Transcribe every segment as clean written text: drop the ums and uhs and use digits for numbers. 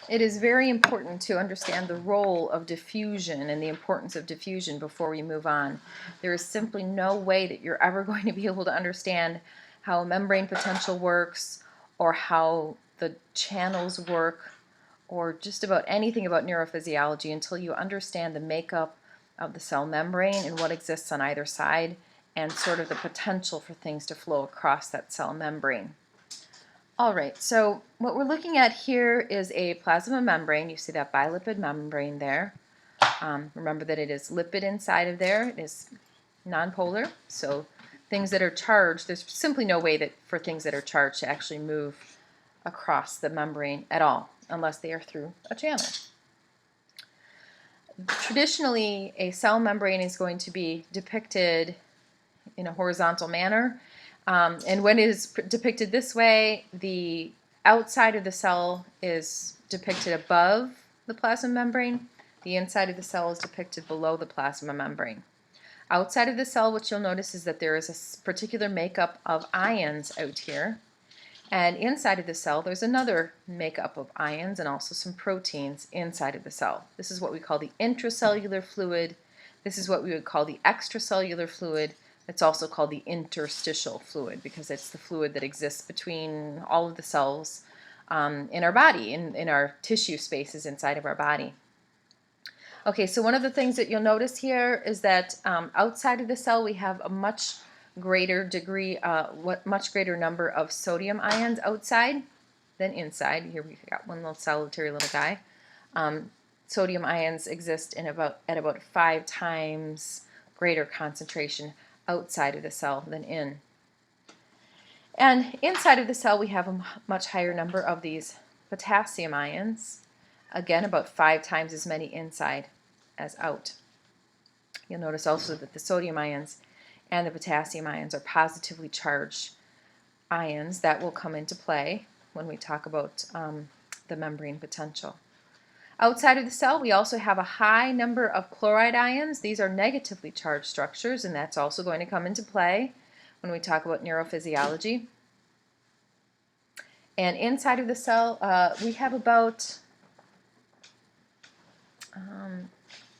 It is very important to understand the role of diffusion and the importance of diffusion before we move on. There is simply no way that you're ever going to be able to understand how a membrane potential works or how the channels work or just about anything about neurophysiology until you understand the makeup of the cell membrane and what exists on either side and sort of the potential for things to flow across that cell membrane. All right, so what we're looking at here is a plasma membrane. You see that bilipid membrane there. Remember that it is lipid inside of there. It is nonpolar, so things that are charged, there's simply no way that for things that are charged to actually move across the membrane at all, unless they are through a channel. Traditionally, a cell membrane is going to be depicted in a horizontal manner. And when it is depicted this way, the outside of the cell is depicted above the plasma membrane. The inside of the cell is depicted below the plasma membrane. Outside of the cell, what you'll notice is that there is a particular makeup of ions out here. And inside of the cell, there's another makeup of ions and also some proteins inside of the cell. This is what we call the intracellular fluid. This is what we would call the extracellular fluid. It's also called the interstitial fluid because it's the fluid that exists between all of the cells in our body, in our tissue spaces inside of our body. Okay, so one of the things that you'll notice here is that outside of the cell we have a much greater degree, much greater number of sodium ions outside than inside. Here we've got one little solitary little guy. Sodium ions exist at about 5 times greater concentration outside of the cell than in. And inside of the cell we have a much higher number of these potassium ions, again about 5 times as many inside as out. You'll notice also that the sodium ions and the potassium ions are positively charged ions that will come into play when we talk about the membrane potential. Outside of the cell, we also have a high number of chloride ions. These are negatively charged structures, and that's also going to come into play when we talk about neurophysiology. And inside of the cell, we have about,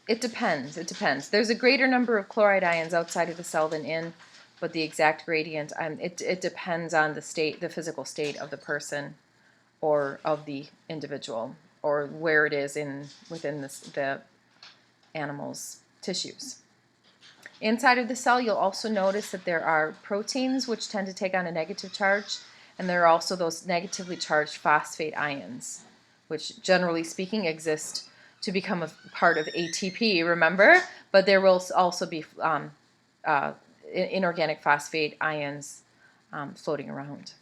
it depends. There's a greater number of chloride ions outside of the cell than in, but the exact gradient, it depends on the physical state of the person or of the individual, or where it is within the animal's tissues. Inside of the cell, you'll also notice that there are proteins which tend to take on a negative charge, and there are also those negatively charged phosphate ions, which generally speaking exist to become a part of ATP, remember? But there will also be inorganic phosphate ions floating around.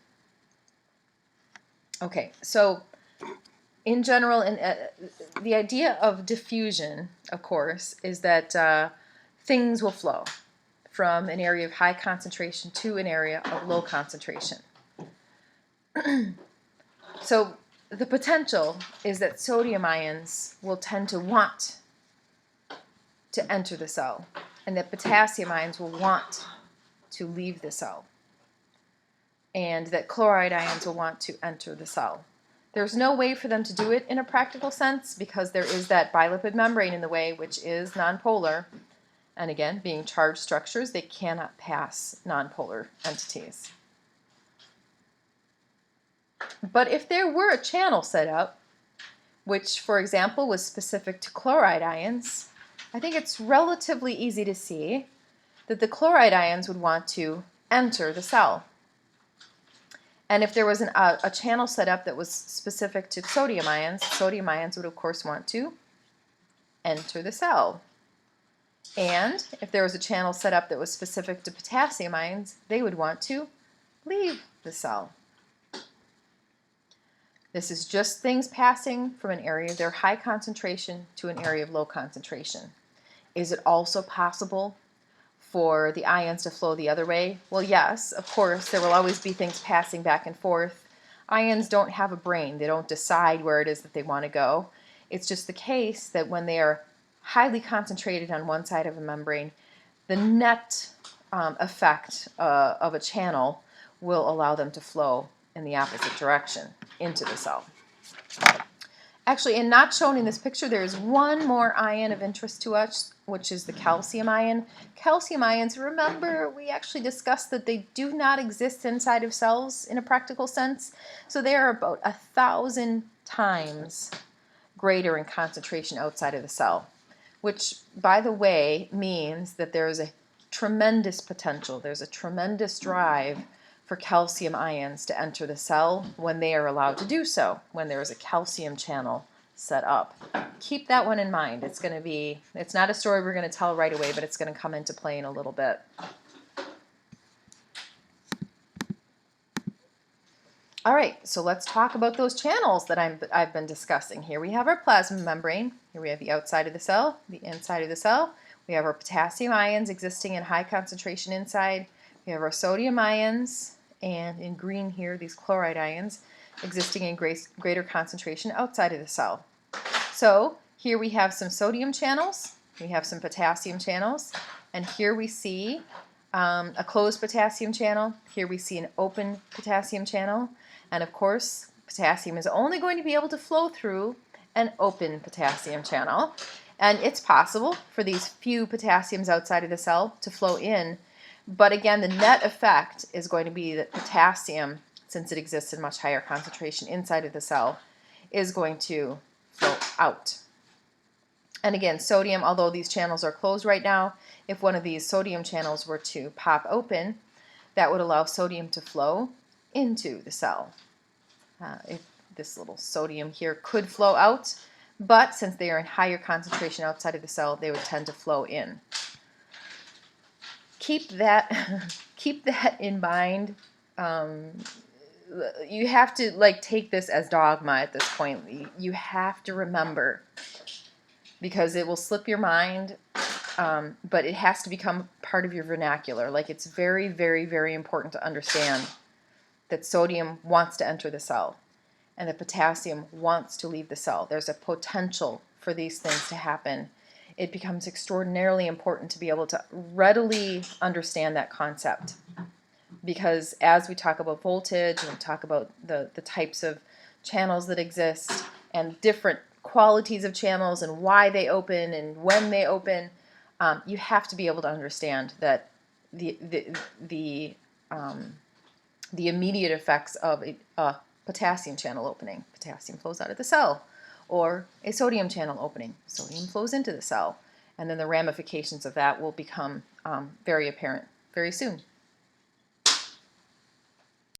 Okay, so in general, the idea of diffusion, of course, is that things will flow from an area of high concentration to an area of low concentration. So the potential is that sodium ions will tend to want to enter the cell, and that potassium ions will want to leave the cell, and that chloride ions will want to enter the cell. There's no way for them to do it in a practical sense because there is that bilipid membrane in the way, which is nonpolar. And again, being charged structures, they cannot pass nonpolar entities. But if there were a channel set up, which, for example, was specific to chloride ions, I think it's relatively easy to see that the chloride ions would want to enter the cell. And if there was a channel set up that was specific to sodium ions would of course want to enter the cell. And if there was a channel set up that was specific to potassium ions, they would want to leave the cell. This is just things passing from an area of their high concentration to an area of low concentration. Is it also possible for the ions to flow the other way? Well, yes, of course, there will always be things passing back and forth. Ions don't have a brain. They don't decide where it is that they want to go. It's just the case that when they are highly concentrated on one side of a membrane, the net effect of a channel will allow them to flow in the opposite direction into the cell. Actually, and not shown in this picture, there is one more ion of interest to us, which is the calcium ion. Calcium ions, remember, we actually discussed that they do not exist inside of cells in a practical sense. So they are about 1,000 times greater in concentration outside of the cell, which, by the way, means that there is a tremendous potential, there's a tremendous drive for calcium ions to enter the cell when they are allowed to do so, when there is a calcium channel set up. Keep that one in mind. It's not a story we're going to tell right away, but it's going to come into play in a little bit. All right, so let's talk about those channels that I've been discussing. Here we have our plasma membrane. Here we have the outside of the cell, the inside of the cell. We have our potassium ions existing in high concentration inside. We have our sodium ions, and in green here, these chloride ions, existing in greater concentration outside of the cell. So here we have some sodium channels, we have some potassium channels, and here we see a closed potassium channel. Here we see an open potassium channel. And of course, potassium is only going to be able to flow through an open potassium channel. And it's possible for these few potassiums outside of the cell to flow in. But again, the net effect is going to be that potassium, since it exists in much higher concentration inside of the cell, is going to flow out. And again, sodium, although these channels are closed right now, if one of these sodium channels were to pop open, that would allow sodium to flow into the cell. If this little sodium here could flow out, but since they are in higher concentration outside of the cell, they would tend to flow in. Keep that in mind. You have to take this as dogma at this point. You have to remember, because it will slip your mind, but it has to become part of your vernacular. It's very, very, very important to understand that sodium wants to enter the cell and that potassium wants to leave the cell. There's a potential for these things to happen. It becomes extraordinarily important to be able to readily understand that concept, because as we talk about voltage and we talk about the types of channels that exist and different qualities of channels and why they open and when they open, you have to be able to understand that the immediate effects of a potassium channel opening. Potassium flows out of the cell. Or a sodium channel opening. Sodium flows into the cell. And then the ramifications of that will become very apparent very soon.